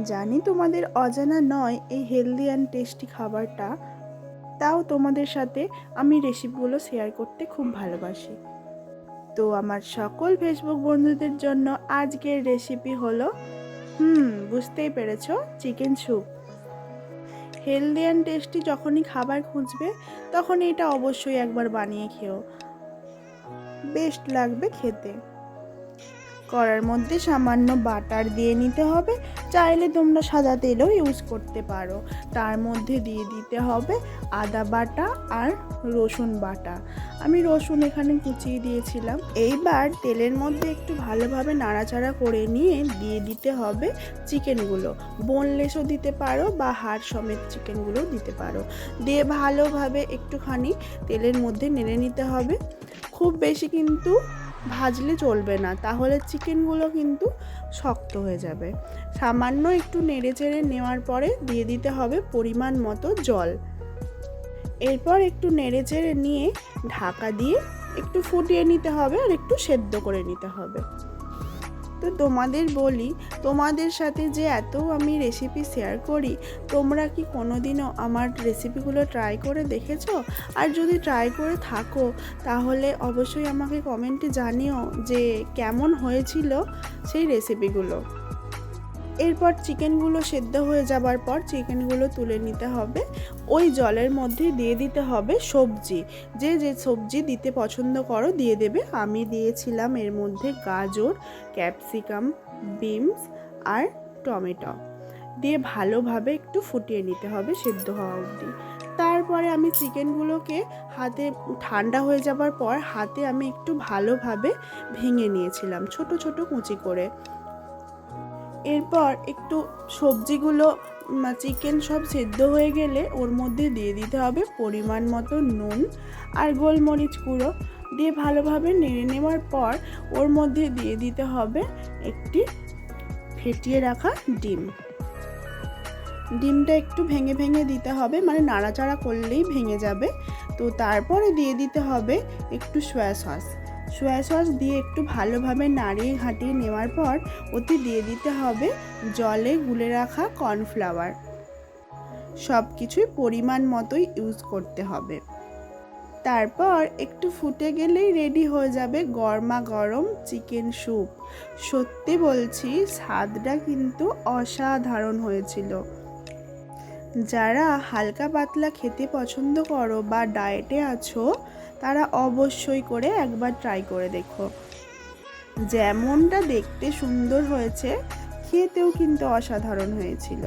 জানি তোমাদের অজানা নয় এই হেলদি অ্যান্ড টেস্টি খাবারটা, তাও তোমাদের সাথে আমি রেসিপিগুলো শেয়ার করতে খুব ভালোবাসি। তো আমার সকল ফেসবুক বন্ধুদের জন্য আজকের রেসিপি হলো বুঝতেই পেরেছো, chicken soup. Healthy and tasty যখনই খাবার খুঁজবে তখন এটা অবশ্যই একবার বানিয়ে খেও, বেস্ট লাগবে খেতে। কড়ার মধ্যে সামান্য বাটার দিয়ে নিতে হবে, চাইলে তোমরা সাদা তেলও ইউজ করতে পারো। তার মধ্যে দিয়ে দিতে হবে আদা বাটা আর রসুন বাটা। আমি রসুন এখানে কুচিয়ে দিয়েছিলাম। এইবার তেলের মধ্যে একটু ভালোভাবে নাড়াচাড়া করে নিয়ে দিয়ে দিতে হবে চিকেনগুলো। বোনলেসও দিতে পারো বা হাড় সমেত চিকেনগুলো দিতে পারো। দিয়ে ভালোভাবে একটুখানি তেলের মধ্যে নেড়ে নিতে হবে। খুব বেশি কিন্তু ভাজলে চলবে না, তাহলে চিকেনগুলো কিন্তু শক্ত হয়ে যাবে। সামান্য একটু নেড়েচেড়ে নেওয়ার পরে দিয়ে দিতে হবে পরিমাণ মতো জল। এরপর একটু নেড়েচেড়ে নিয়ে ঢাকা দিয়ে একটু ফুটিয়ে নিতে হবে আর একটু সেদ্ধ করে নিতে হবে। তো তোমাদের বলি, তোমাদের সাথে যে এত আমি রেসিপি শেয়ার করি, তোমরা কি কোনোদিনও আমার রেসিপিগুলো ট্রাই করে দেখেছো? আর যদি ট্রাই করে থাকো তাহলে অবশ্যই আমাকে কমেন্টে জানিও যে কেমন হয়েছিল সেই রেসিপিগুলো। এরপর চিকেনগুলো সেদ্ধ হয়ে যাবার পর চিকেনগুলো তুলে নিতে হবে। ওই জলের মধ্যে দিয়ে দিতে হবে সবজি, যে যে সবজি দিতে পছন্দ করো দিয়ে দেবে। আমি দিয়েছিলাম এর মধ্যে গাজর, ক্যাপসিকাম, বিনস আর টমেটো। দিয়ে ভালোভাবে একটু ফুটিয়ে নিতে হবে সেদ্ধ হওয়া অবধি। তারপরে আমি চিকেনগুলোকে হাতে ঠান্ডা হয়ে যাবার পর হাতে আমি একটু ভালোভাবে ভেঙে নিয়েছিলাম ছোট ছোট কুচি করে। এরপর একটু সবজিগুলো চিকেন সব সেদ্ধ হয়ে গেলে ওর মধ্যে দিয়ে দিতে হবে পরিমাণ মতো নুন আর গোলমরিচ গুঁড়ো। দিয়ে ভালোভাবে নেড়ে নেওয়ার পর ওর মধ্যে দিয়ে দিতে হবে একটি ফেটিয়ে রাখা ডিম। ডিমটা একটু ভেঙে ভেঙে দিতে হবে, মানে নাড়াচাড়া করলেই ভেঙে যাবে। তো তারপরে দিয়ে দিতে হবে একটু সয়া সস দিয়ে একটু ভালোভাবে নাড়িয়ে ঘাঁটিয়ে নেওয়ার পর ওতে দিয়ে দিতে হবে জলে গুলে রাখা কর্নফ্লাওয়ার। সব কিছুই পরিমাণ মতোই ইউজ করতে হবে। তারপর একটু ফুটে গেলেই রেডি হয়ে যাবে গরমা গরম চিকেন স্যুপ। সত্যি বলছি, স্বাদটা কিন্তু অসাধারণ হয়েছিল। যারা হালকা পাতলা খেতে পছন্দ করো বা ডায়েটে আছো, তারা অবশ্যই করে একবার ট্রাই করে দেখো। যেমনটা দেখতে সুন্দর হয়েছে, খেতেও কিন্তু অসাধারণ হয়েছিল।